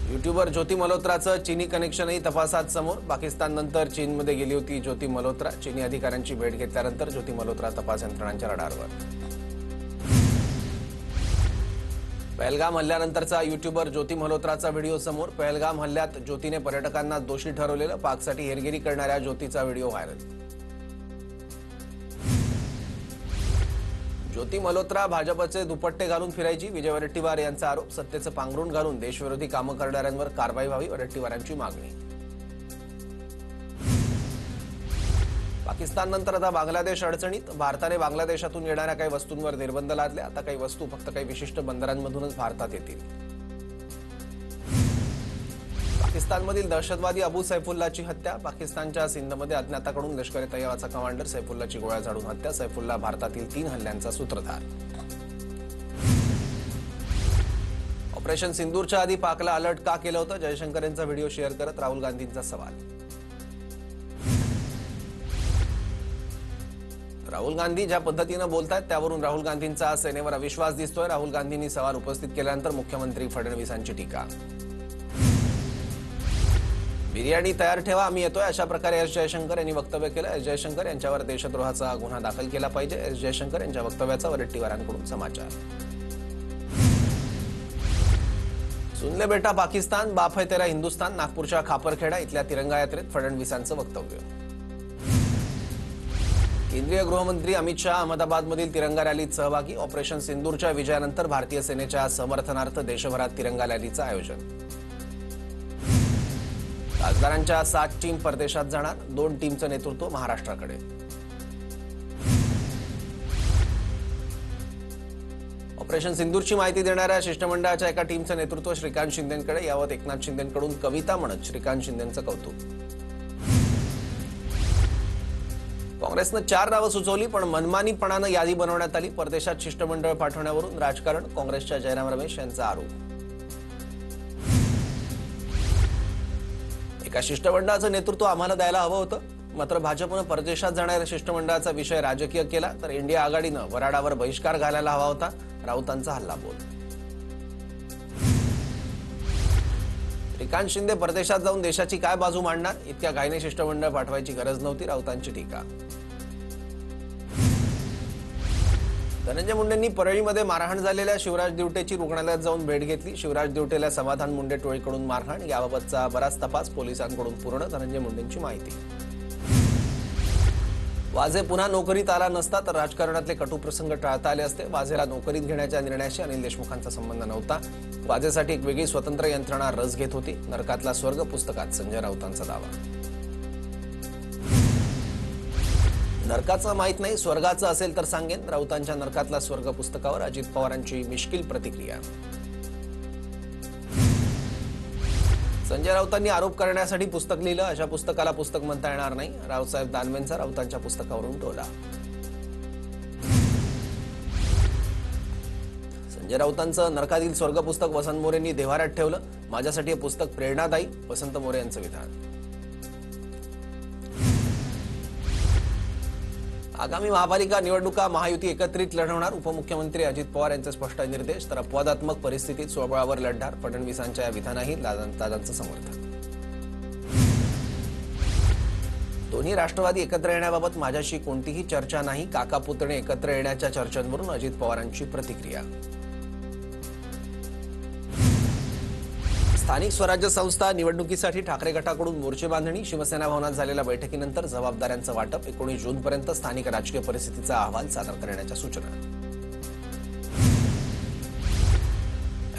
YouTuber ज्योती मल्होत्राचं चीनी कनेक्शनही तपासात समोर। पाकिस्ताननंतर चीनमध्ये गेली होती ज्योती मल्होत्रा। चीनी अधिकाऱ्यांची भेट घेतल्यानंतर ज्योती मल्होत्रा तपास यंत्रणांच्या रडारवर। पहलगाम हल्ल्यानंतरचा यूट्यूबर ज्योती मल्होत्राचा व्हिडिओ समोर। पहलगाम हल्ल्यात ज्योतीने पर्यटकांना दोषी ठरवलेलं। पाकसाठी हेरगिरी करणाऱ्या ज्योतीचा व्हिडिओ व्हायरल। ज्योती मल्होत्रा भाजपचे दुपट्टे घालून फिरायची, विजय वडेट्टीवार यांचा आरोप। सत्तेचं पांघरूण घालून देशविरोधी कामं करणाऱ्यांवर कारवाई व्हावी, वडेट्टीवारांची मागणी। पाकिस्ताननंतर आता बांगलादेश अडचणीत। भारताने बांगलादेशातून येणाऱ्या काही वस्तूंवर निर्बंध लादले। आता काही वस्तू फक्त काही विशिष्ट बंदरांमधूनच भारतात येतील। पाकिस्तानमधील दहशतवादी अबू सैफुल्लाची हत्या। पाकिस्तानच्या सिंधमध्ये अज्ञाताकडून लष्कर ए तैयबाचा कमांडर सैफुल्लाची गोळ्या झाडून हत्या। सैफुल्ला भारतातील 3 हल्ल्यांचा सूत्रधार। ऑपरेशन सिंदूरच्या आधी पाकला अलर्ट का केलं होतं? जयशंकर यांचा व्हिडिओ शेअर करत राहुल गांधींचा सवाल। राहुल गांधी ज्या पद्धतीनं बोलतायत त्यावरून राहुल गांधींचा सेनेवर अविश्वास दिसतोय। राहुल गांधींनी सवाल उपस्थित केल्यानंतर मुख्यमंत्री फडणवीसांची टीका। बिर्याणी तयार ठेवा, आम्ही येतोय, अशा प्रकारे एस जयशंकर यांनी वक्तव्य केलं। एस जयशंकर यांच्यावर देशद्रोहाचा गुन्हा दाखल केला पाहिजे। एस जयशंकर यांच्या वक्तव्याचा वडेट्टीवारांकडून समाचार। सुन ले बेटा पाकिस्तान, बाप है तेरा हिंदुस्तान। नागपूरच्या खापरखेडा इथल्या तिरंगा यात्रेत फडणवीसांचं वक्तव्य। केंद्रीय गृहमंत्री अमित शहा अहमदाबादमधील तिरंगा रॅलीत सहभागी। ऑपरेशन सिंदूरच्या विजयानंतर भारतीय सेनेच्या समर्थनार्थ देशभरात तिरंगा रॅलीचं आयोजन। खासदारांच्या 7 टीम परदेशात जाणार, 2 टीमचं नेतृत्व महाराष्ट्राकडे। ऑपरेशन सिंदूरची माहिती देणाऱ्या शिष्टमंडळाच्या एका टीमचं नेतृत्व श्रीकांत शिंदेंकडे। यावत एकनाथ शिंदेंकडून कविता म्हणत श्रीकांत शिंदेंचं कौतुक। काँग्रेसनं 4 नावं सुचवली, पण मनमानीपणानं यादी बनवण्यात आली। परदेशात शिष्टमंडळ पाठवण्यावरून राजकारण, काँग्रेसच्या जयराम रमेश यांचा आरोप। एका शिष्टमंडळाचं नेतृत्व आम्हाला द्यायला हवं होतं, मात्र भाजपनं परदेशात जाणाऱ्या शिष्टमंडळाचा विषय राजकीय केला, तर इंडिया आघाडीनं वराडावर बहिष्कार घालायला हवा होता। राऊतांचा हल्लाबोल। श्रीकांत शिंदे परदेशात जाऊन देशाची काय बाजू मांडणार? इतक्या घाईने शिष्टमंडळ पाठवायची गरज नव्हती, राऊतांची टीका। धनंजय मुंडेंनी परळीमध्ये मारहाण झालेल्या शिवराज दिवटेची रुग्णालयात जाऊन भेट घेतली। शिवराज दिवटेला समाधान मुंडे टोळीकडून मारहाण, याबाबतचा बराच तपास पोलिसांकडून पूर्ण। धनंजय मुंडेंची माहिती। वाझे पुन्हा नोकरीत आला नसता तर राजकारणातले कटुप्रसंग टाळता आले असते। वाझेला नोकरीत घेण्याच्या निर्णयाशी अनिल देशमुखांचा संबंध नव्हता। वाझेसाठी एक वेगळी स्वतंत्र यंत्रणा रस घेत होती। नरकातला स्वर्ग पुस्तकात संजय राऊतांचा दावा। नरकाचं माहित नाही, स्वर्गाचं असेल तर सांगेन। राऊतांच्या नरकातला स्वर्ग पुस्तकावर अजित पवारांची मिश्किल प्रतिक्रिया। संजय राऊतांनी आरोप करण्यासाठी पुस्तक लिहिलं, अशा पुस्तकाला पुस्तक म्हणता येणार नाही। रावसाहेब दानवेंचा राऊतांच्या पुस्तकावरून टोला। संजय राऊतांचं नरकातील स्वर्ग पुस्तक वसंत मोरेंनी देव्हाऱ्यात ठेवलं। माझ्यासाठी हे पुस्तक प्रेरणादायी, वसंत मोरे यांचं विधान। आगामी महापालिका निवडणुका महायुती एकत्रित लढवणार, उपमुख्यमंत्री अजित पवार यांचे स्पष्ट निर्देश। तर अपवादात्मक परिस्थितीत स्वबळावर लढणार, फडणवीसांच्या या विधानाही दादांचं समर्थन। दोन्ही राष्ट्रवादी एकत्र येण्याबाबत माझ्याशी कोणतीही चर्चा नाही, काका पुतणे एकत्र येण्याच्या चर्चांवरून अजित पवारांची प्रतिक्रिया। स्थानिक स्वराज्य संस्था निवडणुकीसाठी ठाकरे गटाकडून मोर्चे बांधणी। शिवसेना भवनात झालेल्या बैठकीनंतर जबाबदाऱ्यांचं वाटप। 19 जूनपर्यंत स्थानिक राजकीय परिस्थितीचा अहवाल सादर करण्याच्या सूचना।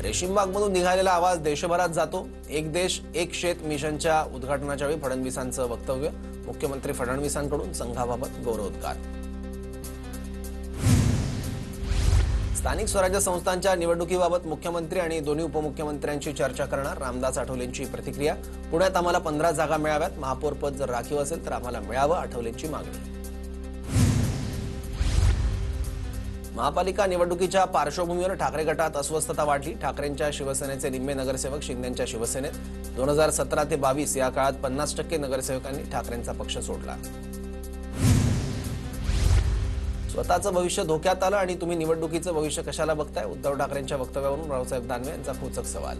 रेशीमबागमधून निघालेला आवाज देशभरात जातो। एक देश एक शेत मिशनच्या उद्घाटनाच्या वेळी फडणवीसांचं वक्तव्य। मुख्यमंत्री फडणवीसांकडून संघाबाबत गौरवोद्गार। स्थानिक स्वराज्य संस्थांच्या निवडणुकीबाबत मुख्यमंत्री आणि दोन्ही उपमुख्यमंत्र्यांची चर्चा करणार, रामदास आठवलेंची प्रतिक्रिया। पुण्यात आम्हाला 15 जागा मिळाव्यात, महापौर पद जर राखीव असेल तर आम्हाला मिळावं, आठवलेंची मागणी। महापालिका निवडणुकीच्या पार्श्वभूमीवर ठाकरे गटात अस्वस्थता वाढली। ठाकरेंच्या शिवसेनेचे निम्मे नगरसेवक शिंदेंच्या शिवसेनेत। 2017 ते 22 या काळात 50% नगरसेवकांनी ठाकरेंचा पक्ष सोडला। स्वतःचं भविष्य धोक्यात आलं आणि तुम्ही निवडणुकीचं भविष्य कशाला बघताय? उद्धव ठाकरेंच्या वक्तव्यावरून रावसाहेब दानवे यांचा खोचक सवाल।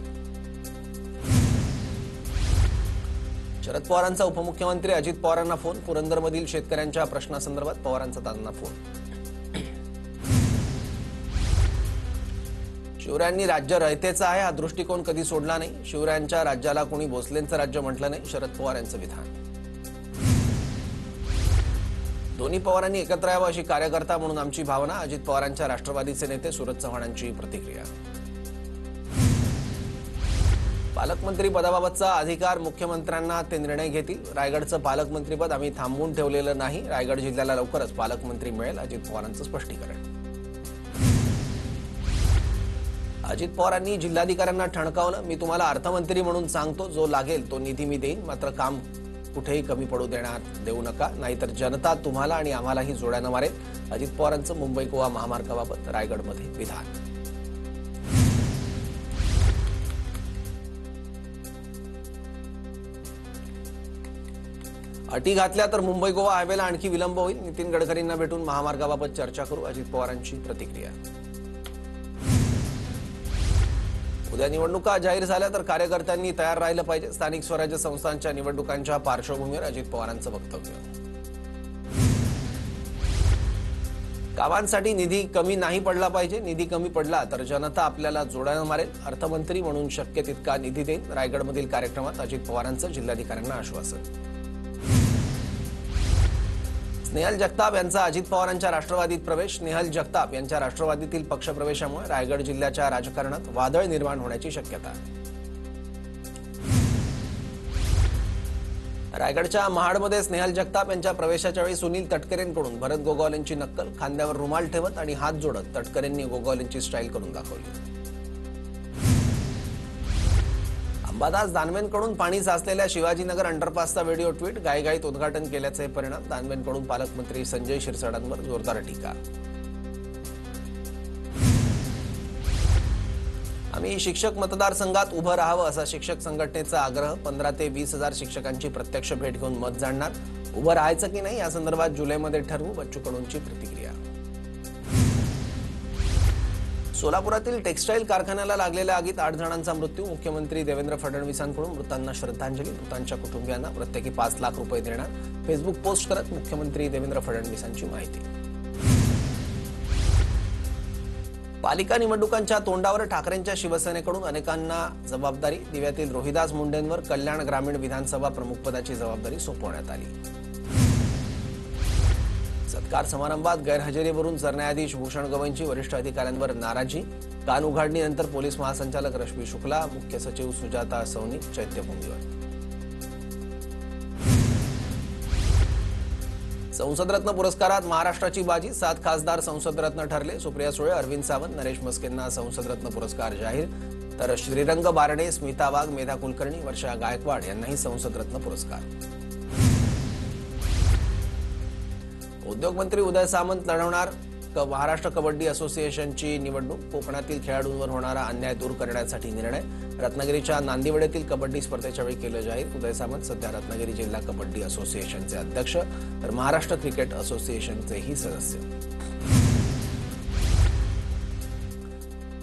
शरद पवारांचा उपमुख्यमंत्री अजित पवारांना फोन. पुरंदरमधील शेतकऱ्यांच्या प्रश्नासंदर्भात पवारांचा त्यांना फोन. शिवरायांनी राज्य रयतेचं आहे हा दृष्टिकोन कधी सोडला नाही. शिवरायांच्या राज्याला कोणी भोसलेंचं राज्य म्हटलं नाही. शरद पवार यांचं विधान. दोन्ही पवारांनी एकत्र यावं अशी कार्यकर्ता म्हणून आमची भावना. अजित पवारांच्या राष्ट्रवादीचे नेते सूरज चव्हाणांची प्रतिक्रिया. पालकमंत्री पदाबाबतचा अधिकार मुख्यमंत्र्यांना ते निर्णय घेतील. रायगडचं पालकमंत्रीपद आम्ही थांबवून ठेवलेलं नाही. रायगड जिल्ह्याला लवकरच पालकमंत्री मिळेल. अजित पवारांचं स्पष्टीकरण. अजित पवारांनी जिल्हाधिकाऱ्यांना ठणकावलं. मी तुम्हाला अर्थमंत्री म्हणून सांगतो, जो लागेल तो निधी मी देईन, मात्र काम कुठेही कमी पडू देऊ नका, नाहीतर जनता तुम्हाला आणि आम्हालाही जोड्यानं मारेल. अजित पवारांचं मुंबई गोवा महामार्गाबाबत रायगडमध्ये विधान. अटी घातल्या तर मुंबई गोवा हायवेला आणखी विलंब होईल. नितीन गडकरींना भेटून महामार्गाबाबत चर्चा करू. अजित पवारांची प्रतिक्रिया. उद्या निवडणुका जाहीर झाल्या तर कार्यकर्त्यांनी तयार राहिलं पाहिजे. स्थानिक स्वराज्य संस्थांच्या निवडणुकांच्या पार्श्वभूमीवर अजित पवारांचं वक्तव्य. कामांसाठी निधी कमी नाही पडला पाहिजे. निधी कमी पडला तर जनता आपल्याला जोड्यानं मारेल. अर्थमंत्री म्हणून शक्य तितका निधी देईल. रायगडमधील कार्यक्रमात अजित पवारांचं जिल्हाधिकाऱ्यांना आश्वासन. स्नेहल जगताप यांचा अजित पवारांच्या राष्ट्रवादीत प्रवेश. स्नेहल जगताप यांच्या राष्ट्रवादीतील पक्षप्रवेशामुळे रायगड जिल्ह्याच्या राजकारणात वादळ निर्माण होण्याची शक्यता. रायगडच्या महाडमध्ये स्नेहल जगताप यांच्या प्रवेशाच्या वेळी सुनील तटकरेंकडून भरत गोगावलेंची नक्कल. खांद्यावर रुमाल ठेवत आणि हात जोडत तटकरेंनी गोगावलेंची स्टाईल करून दाखवली. अंबादास दानवेंकडून पाणी साचलेल्या शिवाजीनगर अंडरपासचा व्हिडिओ ट्विट. गायगाईत उद्घाटन केल्याचे परिणाम. दानवेंकडून पालकमंत्री संजय क्षीरसागरांवर जोरदार टीका. आम्ही शिक्षक मतदारसंघात उभं राहावं असा शिक्षक संघटनेचा आग्रह. 15 ते 20 हजार शिक्षकांची प्रत्यक्ष भेट घेऊन मत जाणणार. उभं राहायचं की नाही या संदर्भात जुलैमध्ये ठरवू. बच्चू कडूंची प्रतिक्रिया. सोलापुरातील टेक्स्टाईल कारखान्याला लागलेल्या आगीत 8 जणांचा मृत्यू. मुख्यमंत्री देवेंद्र फडणवीसांकडून मृतांना श्रद्धांजली. मृतांच्या कुटुंबियांना प्रत्येकी 5 लाख रुपये देणार. फेसबुक पोस्ट करत मुख्यमंत्री देवेंद्र फडणवीसांची माहिती. पालिका निवडणुकांच्या तोंडावर ठाकरेंच्या शिवसेनेकडून अनेकांना जबाबदारी. दिव्यातील रोहिदास मुंडेंवर कल्याण ग्रामीण विधानसभा प्रमुखपदाची जबाबदारी सोपवण्यात आली. सत्कार समारंभात गैरहजेरीवरून सरन्यायाधीश भूषण गवईंची वरिष्ठ अधिकाऱ्यांवर नाराजी. कान उघाडणीनंतर पोलीस महासंचालक रश्मी शुक्ला, मुख्य सचिव सुजाता सौनिक चैत्यभूमीवर. संसदरत्न पुरस्कारात महाराष्ट्राची बाजी. 7 खासदार संसदरत्न ठरले. सुप्रिया सुळे, अरविंद सावंत, नरेश मस्केंना संसदरत्न पुरस्कार जाहीर. तर श्रीरंग बारणे, स्मिता वाघ, मेधा कुलकर्णी, वर्षा गायकवाड यांनाही संसदरत्न पुरस्कार. उद्योगमंत्री उदय सामंत लढवणार महाराष्ट्र कबड्डी असोसिएशनची निवडणूक. कोकणातील खेळाडूंवर होणारा अन्याय दूर करण्यासाठी निर्णय. रत्नागिरीच्या नांदिवडेतील कबड्डी स्पर्धेच्या वेळी केलं जाहीर. उदय सामंत सध्या रत्नागिरी जिल्हा कबड्डी असोसिएशनचे अध्यक्ष तर महाराष्ट्र क्रिकेट असोसिएशनचेही सदस्य.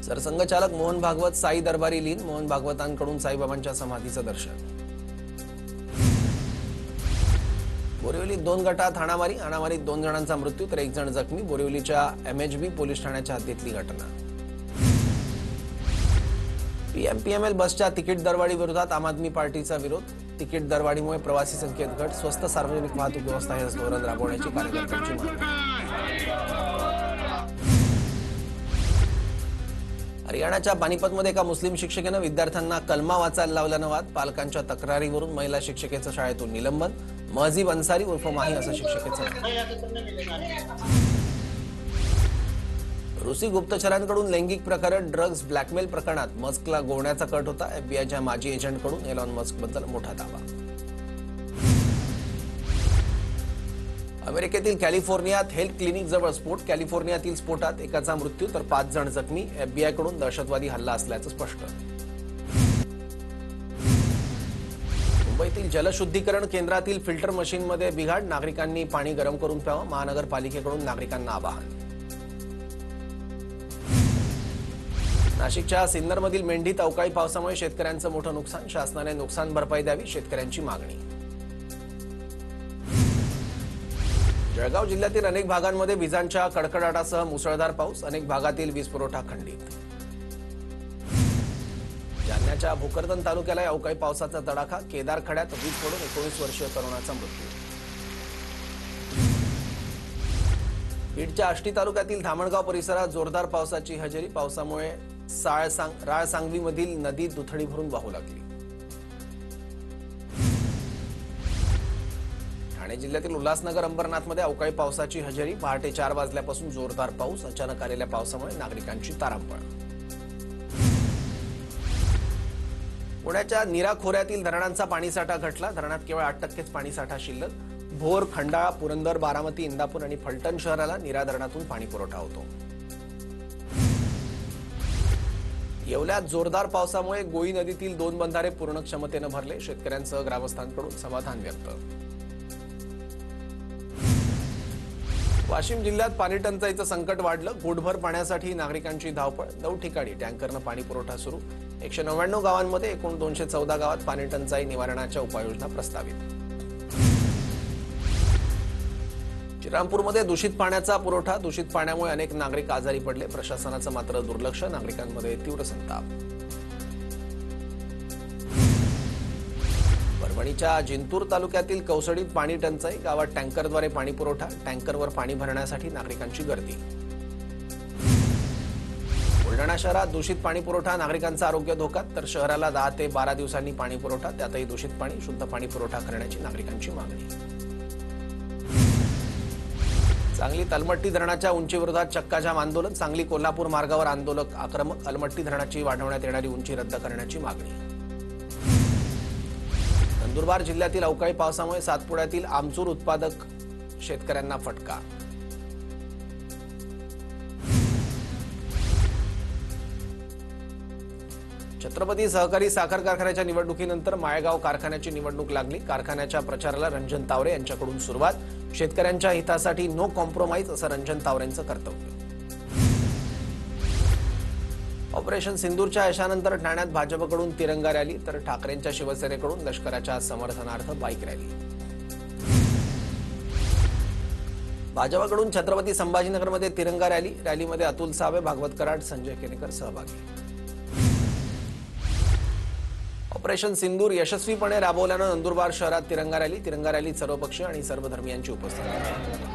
सरसंघचालक मोहन भागवत साई दरबारी लीन. मोहन भागवतांकडून साईबाबांच्या समाधीचं दर्शन. बोरिवलीत 2 गटात हाणामारीत 2 जणांचा मृत्यू तर 1 जण जखमी. बोरिवलीच्या MHB पोलीस ठाण्याच्या हद्दीतली घटना. PMPML बसच्या तिकीट दरवाढी विरोधात आम आदमी पार्टीचा विरोध. तिकीट दरवाढीमुळे प्रवासी संख्येत घट. स्वस्त सार्वजनिक वाहतूक व्यवस्था हे धोरण राबवण्याची कार्यकर्त्यांची मागणी. हरियाणाच्या पानिपतमध्ये एका मुस्लिम शिक्षकेनं विद्यार्थ्यांना कलमा वाचायला लावल्यानं वाद. पालकांच्या तक्रारीवरून महिला शिक्षकेचं शाळेतून निलंबन. महजीब अन्सारी उर्फ माही असं शिक्षकेचं नाव. रुसी गुप्तचरांकडून लैंगिक प्रकरण. ड्रग्ज ब्लॅकमेल प्रकरणात मस्कला गोवण्याचा कट होता. FBIच्या माजी एजंटकडून एलॉन मस्कबद्दल मोठा दावा. अमेरिकेतील कॅलिफोर्नियात हेल्थ क्लिनिक जवळ स्फोट. कॅलिफोर्नियातील स्फोटात एकाचा मृत्यू तर 5 जण जखमी. FBIकडून दहशतवादी हल्ला असल्याचं स्पष्ट. मुंबईतील जलशुद्धीकरण केंद्रातील फिल्टर मशीनमध्ये बिघाड. नागरिकांनी पाणी गरम करून प्यावं. महानगरपालिकेकडून नागरिकांना आवाहन. नाशिकच्या सिन्नरमधील मेंढीत अवकाळी पावसामुळे शेतकऱ्यांचं मोठं नुकसान. शासनाने नुकसान भरपाई द्यावी शेतकऱ्यांची मागणी. जळगाव जिल्ह्यातील अनेक भागांमध्ये विजांच्या कडकडाटासह मुसळधार पाऊस, अनेक भागातील वीज पुरवठा खंडित. जालन्याच्या भोकरदन तालुक्याला अवकाळी पावसाचा तडाखा, केदारखड्यात वीज पडून 19 वर्षीय तरुणाचा मृत्यू. बीडच्या आष्टी तालुक्यातील धामणगाव परिसरात जोरदार पावसाची हजेरी, पावसामुळे राळसांगवीमधील नदी दुथडी भरून वाहू लागली. ठाणे जिल्ह्यातील उल्हासनगर अंबरनाथमध्ये अवकाळी पावसाची हजेरी, पहाटे 4 वाजल्यापासून जोरदार पाऊस, अचानक आलेल्या पावसामुळे नागरिकांची तारांबळ. पुण्याच्या नीरा खोऱ्यातील धरणांचा पाणीसाठा घटला, धरणात केवळ 8%च पाणीसाठा शिल्लक. भोर, खंडाळा, पुरंदर, बारामती, इंदापूर आणि फलटण शहराला नीरा धरणातून पाणी पुरवठा होतो. येवल्यात जोरदार पावसामुळे गोई नदीतील 2 बंधारे पूर्ण क्षमतेनं भरले, शेतकऱ्यांसह ग्रामस्थांकडून समाधान व्यक्त. वाशिम जिल्ह्यात पाणी टंचाईचं संकट वाढलं, घोटभर पाण्यासाठी नागरिकांची धावपळ, 9 ठिकाणी टँकरनं पाणी पुरवठा सुरू. 199 गावांमध्ये एकूण 214 गावात पाणी टंचाई निवारणाच्या उपाययोजना प्रस्तावित. श्रीरामपूरमध्ये दूषित पाण्याचा पुरवठा, दूषित पाण्यामुळे अनेक नागरिक आजारी पडले, प्रशासनाचं मात्र दुर्लक्ष, नागरिकांमध्ये तीव्र संताप. परभणीच्या जिंतूर तालुक्यातील कौसडीत पाणी टंचाई, गावात टँकरद्वारे पाणी पुरवठा, टँकरवर पाणी भरण्यासाठी नागरिकांची गर्दी. बुलढाणा शहरात दूषित पाणी पुरवठा, नागरिकांचं आरोग्य धोक्यात, तर शहराला 10 ते 12 दिवसांनी पाणी पुरवठा, त्यातही दूषित पाणी, शुद्ध पाणी पुरवठा करण्याची नागरिकांची मागणी. सांगली अलमट्टी धरणाच्या उंचीविरोधात चक्काजाम आंदोलन, सांगली कोल्हापूर मार्गावर आंदोलक आक्रमक, अलमट्टी धरणाची वाढवण्यात येणारी उंची रद्द करण्याची मागणी. नंदुरबार जिल्ह्यातील अवकाळी पावसामुळे सातपुड्यातील आमचूर उत्पादक शेतकऱ्यांना फटका. छत्रपती सहकारी साखर कारखान्याच्या निवडणुकीनंतर माळेगाव कारखान्याची निवडणूक लागली, कारखान्याच्या प्रचाराला रंजन तावरे यांच्याकडून सुरुवात. शेतकऱ्यांच्या हितासाठी नो कॉम्प्रोमाइज असं रंजन तावरेंचं कर्तव्य. ऑपरेशन सिंदूरच्या यशानंतर ठाण्यात भाजपकडून तिरंगा रॅली, तर ठाकरेंच्या शिवसेनेकडून लष्कराच्या समर्थनार्थ बाईक रॅली. भाजपकडून छत्रपती संभाजीनगरमध्ये तिरंगा रॅली, रॅलीमध्ये अतुल सावे, भागवत कराड, संजय केनेकर सहभागी. ऑपरेशन सिंदूर यशस्वीपणे राबवल्यानं नंदुरबार शहरात तिरंगा रॅली, सर्वपक्षीय आणि सर्वधर्मीयांची उपस्थिती.